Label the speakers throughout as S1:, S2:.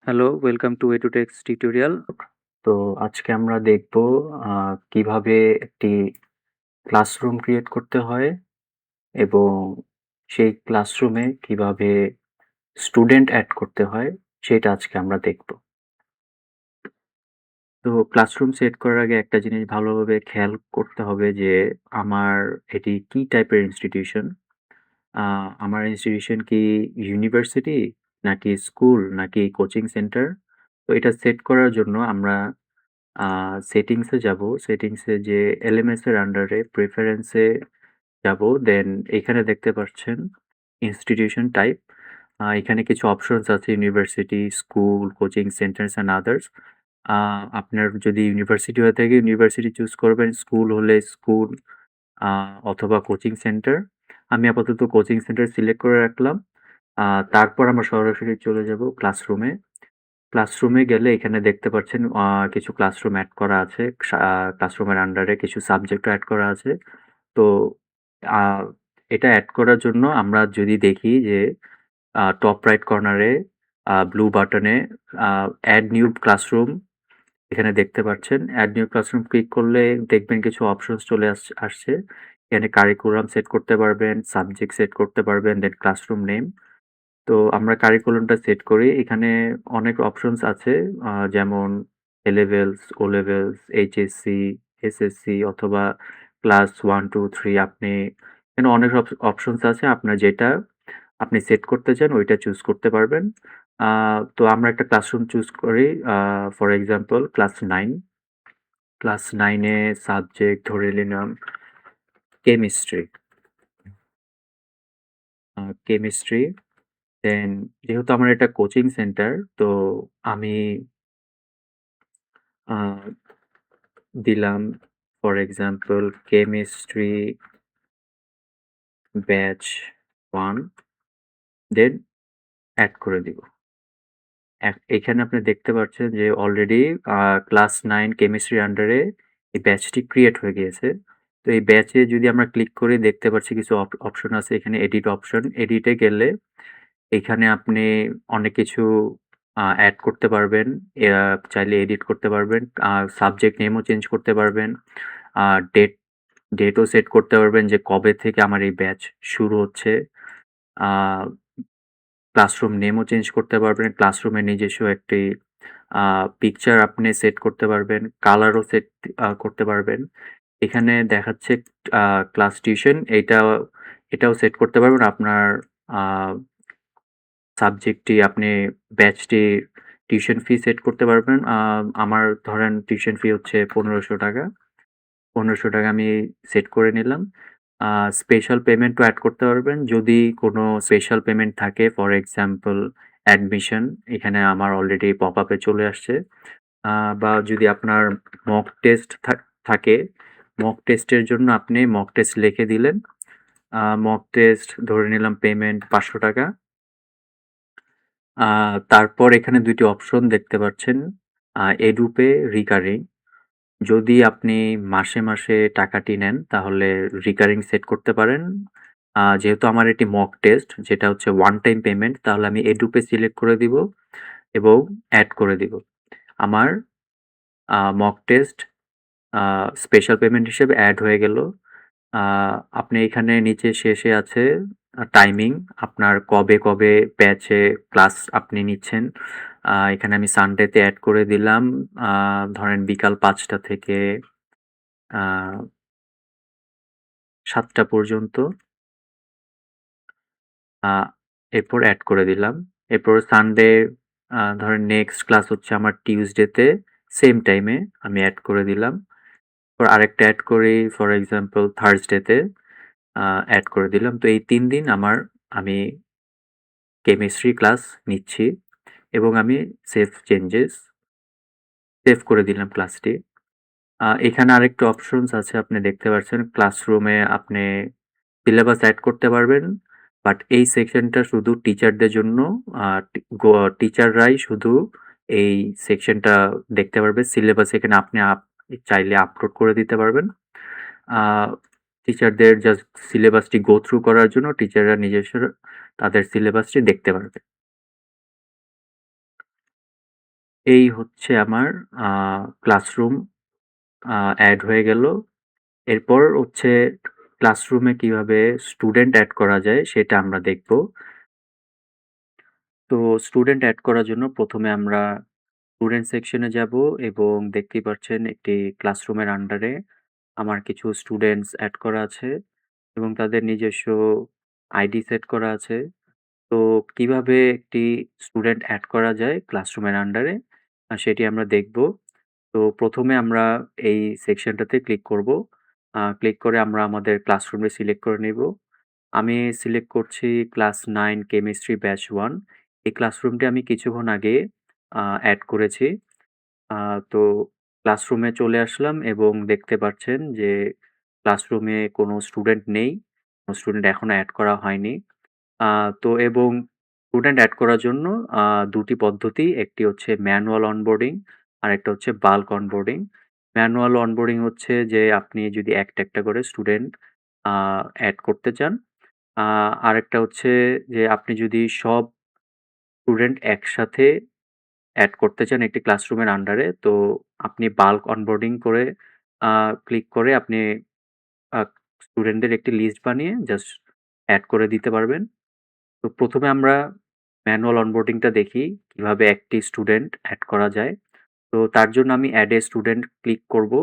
S1: Hello, welcome to এডুটেক্স tutorial. তো আজকে আমরা দেখব কিভাবে একটি ক্লাসরুম ক্রিয়েট করতে হয় এবং সেই ক্লাসরুমে কিভাবে স্টুডেন্ট এড করতে হয় সেটা আজকে আমরা দেখব। তো ক্লাসরুম সেট করার আগে একটা জিনিস ভালোভাবে খেয়াল করতে হবে যে আমার এটি কি টাইপের ইনস্টিটিউশন। আ আমার ইনস্টিটিউশন কি ইউনিভার্সিটি নাকি স্কুল নাকি কোচিং সেন্টার? তো এটা সেট করার জন্য আমরা আ সেটিংসে যাবো। সেটিংসে যেয়ে এলএমএস এর আন্ডারে প্রেফারেন্স এ যাবো। দেন এখানে দেখতে পাচ্ছেন ইনস্টিটিউশন টাইপ। এখানে কিছু অপশনস আছে university, school, coaching centres and others. আ আপনার যদি ইউনিভার্সিটি হয়ে থাকে ইউনিভার্সিটি চুজ করবেন, স্কুল হলে স্কুল আ অথবা কোচিং সেন্টার। আমি আপাতত কোচিং সেন্টার সিলেক্ট করে রাখলাম। আ তারপর আমরা সরাসরি চলে যাবো ক্লাসরুমে। ক্লাসরুমে গেলে এখানে দেখতে পাচ্ছেন কিছু ক্লাসরুম এড করা আছে। ক্লাসরুমের আন্ডারে কিছু সাবজেক্টও এড করা আছে। তো আ এটা এড করার জন্য আমরা যদি দেখি যে টপ রাইট কর্নারে ব্লু বাটনে আ এড নিউ ক্লাসরুম এখানে দেখতে পাচ্ছেন। এড নিউ ক্লাসরুম ক্লিক করলে দেখবেন কিছু অপশনস চলে আসছে। এখানে কারিকুলাম সেট করতে পারবেন, সাবজেক্ট সেট করতে পারবেন, দেন ক্লাসরুম নেম। তো আমরা কারিকুলামটা সেট করি। এখানে অনেক অপশনস আছে। যেমন A levels, O levels, HSC, SSC অথবা ক্লাস 1, 2, 3 আপনি এখানে অনেক অপশনস আছে। আপনার যেটা আপনি সেট করতে চান ওইটা চুজ করতে পারবেন। আ তো আমরা একটা ক্লাসরুম চুজ করি। For example class 9। Class 9 A subject ধরে নিলাম কেমিস্ট্রি। কেমিস্ট্রি দেন যেহেতু আমার এটা কোচিং সেন্টার তো আমি আ দিলাম for example chemistry batch 1 then add করে দিব। এখানে আপনি দেখতে পাচ্ছেন যে অলরেডি আ ক্লাস 9 কেমিস্ট্রির আন্ডারে এই ব্যাচটি ক্রিয়েট হয়ে গিয়েছে। তো এই ব্যাচে যদি আমরা ক্লিক করি দেখতে পাচ্ছি কিছু অপশন আছে এখানে এডিট অপশন। এডিটে গেলে এখানে আপনি অনেক কিছু এড করতে পারবেন। চাইলে এডিট করতে পারবেন। সাবজেক্ট নেমও চেঞ্জ করতে পারবেন। আ ডেট ডেটও সেট করতে পারবেন যে কবে থেকে আমার এই ব্যাচ শুরু হচ্ছে। আ ক্লাসরুম নেমও চেঞ্জ করতে পারবেন। ক্লাসরুমের নিজস্ব একটি আ পিকচার আপনি সেট করতে পারবেন। কালারও সেট করতে পারবেন। এখানে দেখাচ্ছে আ ক্লাস টিউশন এটাও সেট করতে পারবেন। আপনার আ সাবজেক্টটি আপনি ব্যাচটি টিউশন ফি সেট করতে পারবেন। আমার ধরেন টিউশন ফি হচ্ছে ৳১৫০০। ৳১৫০০ আমি সেট করে নিলাম। আ স্পেশাল পেমেন্টও এড করতে পারবেন। যদি কোনো স্পেশাল পেমেন্ট থাকে ফর এক্সাম্পল অ্যাডমিশন এখানে আমার অলরেডি পপআপ এ চলে আসছে। আ বা যদি আপনার মক টেস্ট থাকে, মক টেস্টের জন্য আপনি মক টেস্ট লিখে দিলেন। মক টেস্ট ধরে নিলাম পেমেন্ট ৳৫০০। আ তারপর এখানে ২ টি অপশন দেখতে পাচ্ছেন। এডুপে, রিকারিং। যদি আপনি মাসে, মাসে টাকাটি নেন তাহলে রিকারিং সেট করতে পারেন। যেহেতু আমার এটি মক টেস্ট যেটা হচ্ছে ওয়ান টাইম পেমেন্ট তাহলে আমি এডুপে সিলেক্ট করে দিব এবং এড করে দিব। আমার মক টেস্ট আ স্পেশাল পেমেন্ট হিসেবে এড হয়ে গেল। আ আপনি এখানে নিচে শেষে আছে টাইমিং আপনার কবে ব্যাচে ক্লাস আপনি নিচ্ছেন। এখানে আমি সানডেতে এড করে দিলাম। আ ধরেন বিকাল ৫টা থেকে আ ৭টা পর্যন্ত। আ এরপর এড করে দিলাম। এরপর সানডে ধরেন নেক্সট ক্লাস হচ্ছে আমার টিউসডেতে সেম টাইমে আমি এড করে দিলাম। এরপর আরেকটা এড করি ফর এক্সাম্পল থার্সডেতে এড করে দিলাম। তো এই ৩ দিন আমি কেমিস্ট্রি ক্লাস নিচ্ছি এবং আমি সেভ চেঞ্জেস সেভ করে দিলাম ক্লাসটি। এখানে আরেকটা অপশনস আছে আপনি দেখতে পাচ্ছেন ক্লাসরুমে আপনি সিলেবাস এড করতে পারবেন। বাট এই সেকশনটা শুধু টিচারদের জন্য। আ টি গো টিচাররাই শুধু এই সেকশনটা দেখতে পারবে। সিলেবাস এখানে আপনি চাইলে আপলোড করে দিতে পারবেন। আ টিচারদের জাস্ট সিলেবাসটি গো থ্রু করার জন্য টিচাররা নিজস্ব তাদের সিলেবাসটি দেখতে পারবে। এই হচ্ছে আমার আ ক্লাসরুম এড হয়ে গেল। এরপর হচ্ছে ক্লাসরুমে কিভাবে স্টুডেন্ট এড করা যায় সেটা আমরা দেখব। তো স্টুডেন্ট এড করার জন্য ১ম এ আমরা স্টুডেন্ট সেকশনে যাব এবং দেখতেই পাচ্ছেন একটি ক্লাসরুমের আন্ডারে আমার কিছু স্টুডেন্টস এড করা আছে এবং তাদের নিজস্ব আইডি সেট করা আছে। তো কিভাবে একটি স্টুডেন্ট এড করা যায় ক্লাসরুমের আন্ডারে সেটি আমরা দেখব। তো ১ম এ আমরা এই সেকশনটাতে ক্লিক করব। ক্লিক করে আমরা আমাদের ক্লাসরুমে সিলেক্ট করে নিব। আমি সিলেক্ট করছি ক্লাস 9 কেমিস্ট্রি ব্যাচ 1। এই ক্লাসরুমটি আমি কিছুক্ষণ আগে এড করেছি। আ তো ক্লাসরুমে চলে আসলাম এবং দেখতে পাচ্ছেন যে ক্লাসরুমে কোনো স্টুডেন্ট নেই। কোনো স্টুডেন্ট এখনো এড করা হয়নি। আ তো এবং স্টুডেন্ট এড করার জন্য আ ২ টি পদ্ধতি। একটি হচ্ছে ম্যানুয়াল অনবোর্ডিং, আরেকটা হচ্ছে বাল্ক অনবোর্ডিং। ম্যানুয়াল অনবোর্ডিং হচ্ছে যে আপনি যদি একটা, একটা করে স্টুডেন্ট আ এড করতে চান। আ আরেকটা হচ্ছে যে আপনি যদি সব স্টুডেন্ট একসাথে এড করতে চান একটি ক্লাসরুমের আন্ডারে, তো আপনি বাল্ক অনবোর্ডিং করে আ ক্লিক করে আপনি আ স্টুডেন্টদের একটি লিস্ট বানিয়ে জাস্ট এড করে দিতে পারবেন। তো ১ম এ আমরা ম্যানুয়াল অনবোর্ডিংটা দেখি কিভাবে একটি স্টুডেন্ট এড করা যায়। তো তার জন্য আমি এড এ স্টুডেন্ট ক্লিক করব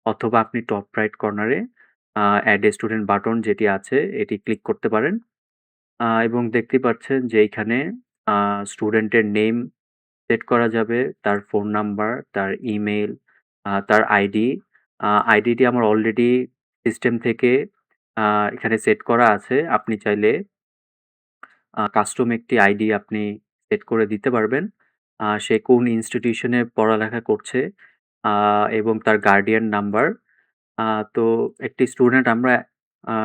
S1: অথবা আপনি টপ রাইট কর্নারে এড এ স্টুডেন্ট বাটন যেটি আছে এটি ক্লিক করতে পারেন। এবং দেখতেই পাচ্ছেন যে এইখানে আ স্টুডেন্টের নেম সেট করা যাবে, তার ফোন নাম্বার, তার ইমেইল, তার আইডি। আইডিটি আমার অলরেডি সিস্টেম থেকে আ এখানে সেট করা আছে। আপনি চাইলে কাস্টম একটি আইডি আপনি সেট করে দিতে পারবেন। সে কোন ইনস্টিটিউশনে পড়ালেখা করছে আ এবং তার গার্ডিয়ান নাম্বার। আ তো একটি স্টুডেন্ট আমরা আ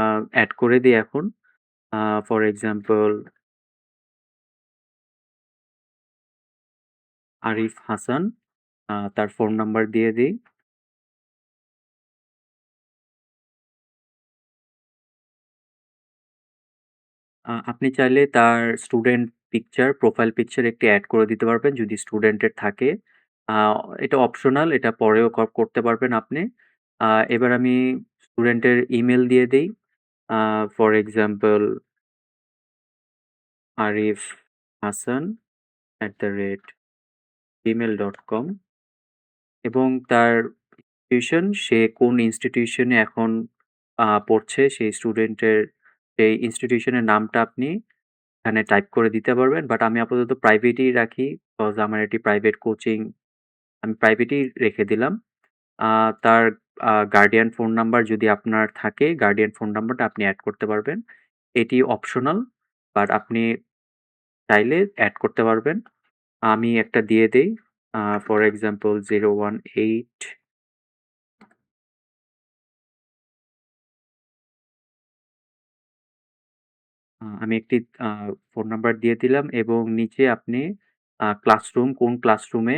S1: এড করে দেই এখন। For example Arif Hasan. তার ফোন নাম্বার দিয়ে দেই। আপনি চাইলে তার স্টুডেন্ট পিকচার, প্রোফাইল পিকচার একটি এড করে দিতে পারবেন যদি স্টুডেন্টের থাকে। আ এটা অপশনাল, এটা পরেও করতে পারবেন আপনি। এবার আমি স্টুডেন্টের ইমেইল দিয়ে দেই। আ for example Arif Hasan @gmail.com এবং তার সে কোন ইনস্টিটিউশনে এখন পড়ছে সেই স্টুডেন্টের সেই ইনস্টিটিউশনের নামটা আপনি এখানে টাইপ করে দিতে পারবেন। বাট আমি আপাতত প্রাইভেটই রাখি। কজ আমার এটি প্রাইভেট কোচিং। আমি প্রাইভেটই রেখে দিলাম। আ তার গার্ডিয়ান ফোন নাম্বার যদি আপনার থাকে, গার্ডিয়ান ফোন নাম্বারটা আপনি এড করতে পারবেন। এটি অপশনাল, বাট আপনি চাইলে এড করতে পারবেন। আমি একটা দিয়ে দেই। ফর এক্সাম্পল 018 আমি একটি আ ফোন নাম্বার দিয়ে দিলাম এবং নিচে আপনি ক্লাসরুম কোন ক্লাসরুমে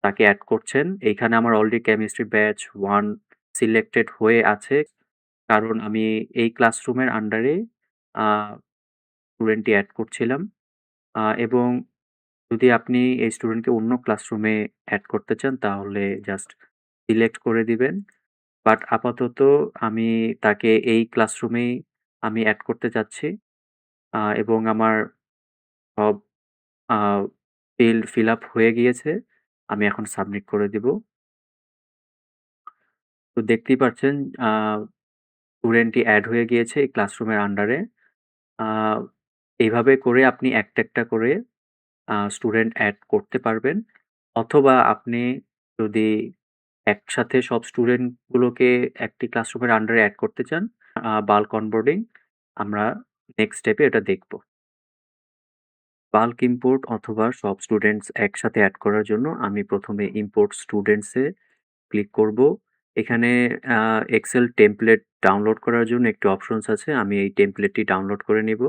S1: তাকে এড করছেন। এইখানে আমার অলরেডি কেমিস্ট্রি ব্যাচ 1 সিলেক্টেড হয়ে আছে। কারণ আমি এই ক্লাসরুমের আন্ডারে আ স্টুডেন্টটি এড করছিলাম। এবং যদি আপনি এই স্টুডেন্টকে অন্য ক্লাসরুমে এড করতে চান তাহলে জাস্ট সিলেক্ট করে দিবেন। বাট আপাতত আমি তাকে এই ক্লাসরুমেই আমি এড করতে চাচ্ছি। এবং আমার সব আ ফিল আপ হয়ে গিয়েছে। আমি এখন সাবমিট করে দিব। তো দেখতেই পাচ্ছেন আ স্টুডেন্টটি এড হয়ে গিয়েছে এই ক্লাসরুমের আন্ডারে। আ এভাবে করে আপনি একটা, একটা করে স্টুডেন্ট এড করতে পারবেন। অথবা আপনি যদি একসাথে সব স্টুডেন্ট গুলোকে একটি ক্লাসরুমের আন্ডারে এড করতে চান, বাল্ক অনবোর্ডিং আমরা নেক্সট স্টেপে এটা দেখব। বাল্ক ইম্পোর্ট অথবা সব স্টুডেন্টস একসাথে এড করার জন্য আমি ১ম এ ইম্পোর্ট স্টুডেন্টস এ ক্লিক করব। এখানে আ এক্সেল টেমপ্লেট ডাউনলোড করার জন্য একটি অপশনস আছে। আমি এই টেমপ্লেটটি ডাউনলোড করে নিব।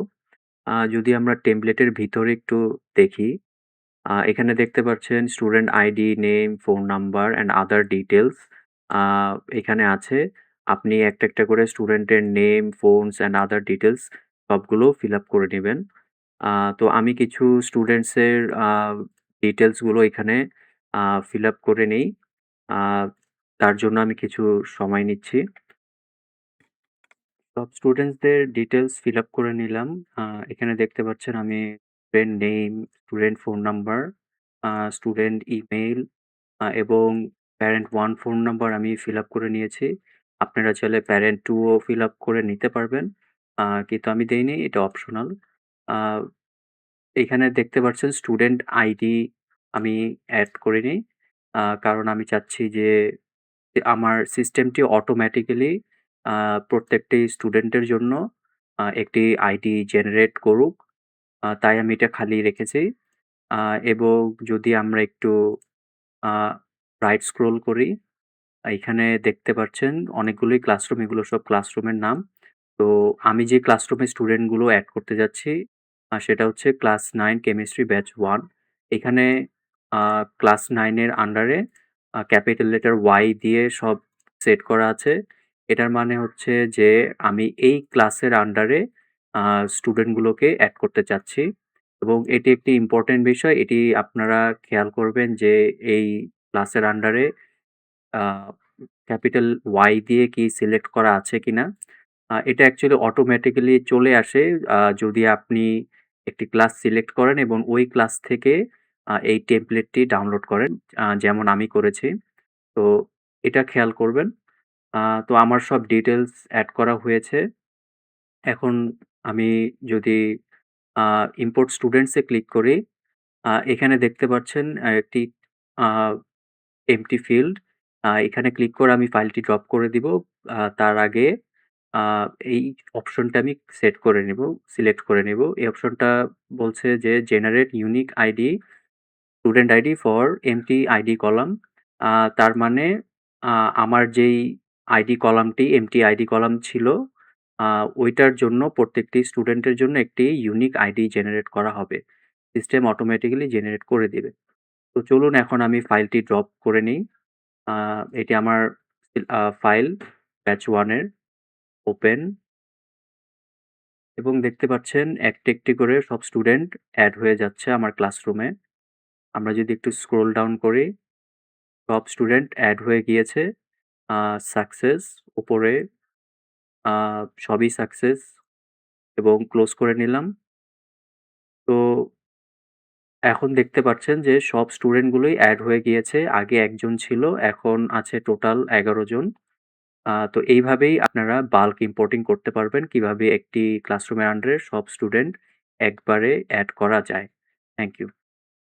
S1: যদি আমরা টেমপ্লেটের ভিতরে একটু দেখি, এখানে দেখতে পাচ্ছেন student ID, name, phone number and other details আ এখানে আছে। আপনি একটা, একটা করে স্টুডেন্টের name, phones and other details সবগুলো ফিল আপ করে নিবেন। তো আমি কিছু স্টুডেন্টস এর ডিটেইলস গুলো এখানে ফিল আপ করে নেই। আ তার জন্য আমি কিছু সময় নিচ্ছি। সব স্টুডেন্টসদের ডিটেইলস ফিল আপ করে নিলাম। আ এখানে দেখতে পাচ্ছেন আমি student name, student phone number, student email এবং প্যারেন্ট 1 ফোন নাম্বার আমি ফিল আপ করে নিয়েছি। আপনারা চাইলে প্যারেন্ট 2 ও ফিল আপ করে নিতে পারবেন। কিন্তু আমি দেইনি, এটা অপশনাল। আ এখানে দেখতে পাচ্ছেন স্টুডেন্ট আইডি আমি এড করিনি। কারণ আমি চাচ্ছি যে আমার সিস্টেমটি অটোমেটিক্যালি আ প্রত্যেকটি স্টুডেন্টের জন্য একটি আইডি জেনারেট করুক। তাই আমি এটা খালি রেখেছি। আ এবং যদি আমরা একটু আ রাইট স্ক্রল করি, এখানে দেখতে পাচ্ছেন অনেকগুলোই ক্লাসরুম, এগুলো সব ক্লাসরুমের নাম। তো আমি যে ক্লাসরুমে স্টুডেন্টগুলো এড করতে যাচ্ছি, সেটা হচ্ছে ক্লাস 9 কেমিস্ট্রি ব্যাচ 1। এখানে আ ক্লাস 9 এর আন্ডারে ক্যাপিটাল লেটার Y দিয়ে সব সেট করা আছে। এটার মানে হচ্ছে যে আমি এই ক্লাসের আন্ডারে আ স্টুডেন্টগুলোকে এড করতে চাচ্ছি এবং এটি একটি ইম্পোর্টেন্ট বিষয়। এটি আপনারা খেয়াল করবেন যে এই ক্লাসের আন্ডারে আ ক্যাপিটাল Y দিয়ে কি সিলেক্ট করা আছে কিনা? এটা অ্যাকচুয়ালি অটোমেটিক্যালি চলে আসে যদি আপনি একটি ক্লাস সিলেক্ট করেন এবং ওই ক্লাস থেকে এই টেমপ্লেটটি ডাউনলোড করেন। যেমন আমি করেছি। তো এটা খেয়াল করবেন। তো আমার সব ডিটেইলস এড করা হয়েছে। এখন আমি যদি আ ইম্পোর্ট স্টুডেন্টস এ ক্লিক করি, এখানে দেখতে পাচ্ছেন একটি আ এম্পটি ফিল্ড। এখানে ক্লিক করে আমি ফাইলটি ড্রপ করে দিব। তার আগে আ এই অপশনটা আমি সেট করে নিব, সিলেক্ট করে নিব। এই অপশনটা বলছে যে generate unique ID, student ID for empty ID column. আ তার মানে আ আমার যেই আইডি কলামটি এম্পটি আইডি কলাম ছিল, আ ওইটার জন্য প্রত্যেকটি স্টুডেন্টের জন্য একটি ইউনিক আইডি জেনারেট করা হবে। সিস্টেম অটোমেটিক্যালি জেনারেট করে দিবে। তো চলুন এখন আমি ফাইলটি ড্রপ করে নেই। আ এটি আমার ফাইল ব্যাচ 1 এর ওপেন এবং দেখতে পাচ্ছেন একটি, একটি করে সব স্টুডেন্ট এড হয়ে যাচ্ছে আমার ক্লাসরুমে। আমরা যদি একটু স্ক্রল ডাউন করি, সব স্টুডেন্ট এড হয়ে গিয়েছে। আ সাকসেস উপরে আ সবই সাকসেস এবং ক্লোজ করে নিলাম। তো এখন দেখতে পাচ্ছেন যে সব স্টুডেন্টগুলোই এড হয়ে গিয়েছে। আগে ১ জন ছিল, এখন আছে টোটাল ১১ জন। তো এইভাবেই আপনারা বাল্ক ইম্পোর্টিং করতে পারবেন। কিভাবে একটি ক্লাসরুমের আন্ডারে সব স্টুডেন্ট একবারে এড করা যায়। Thank you.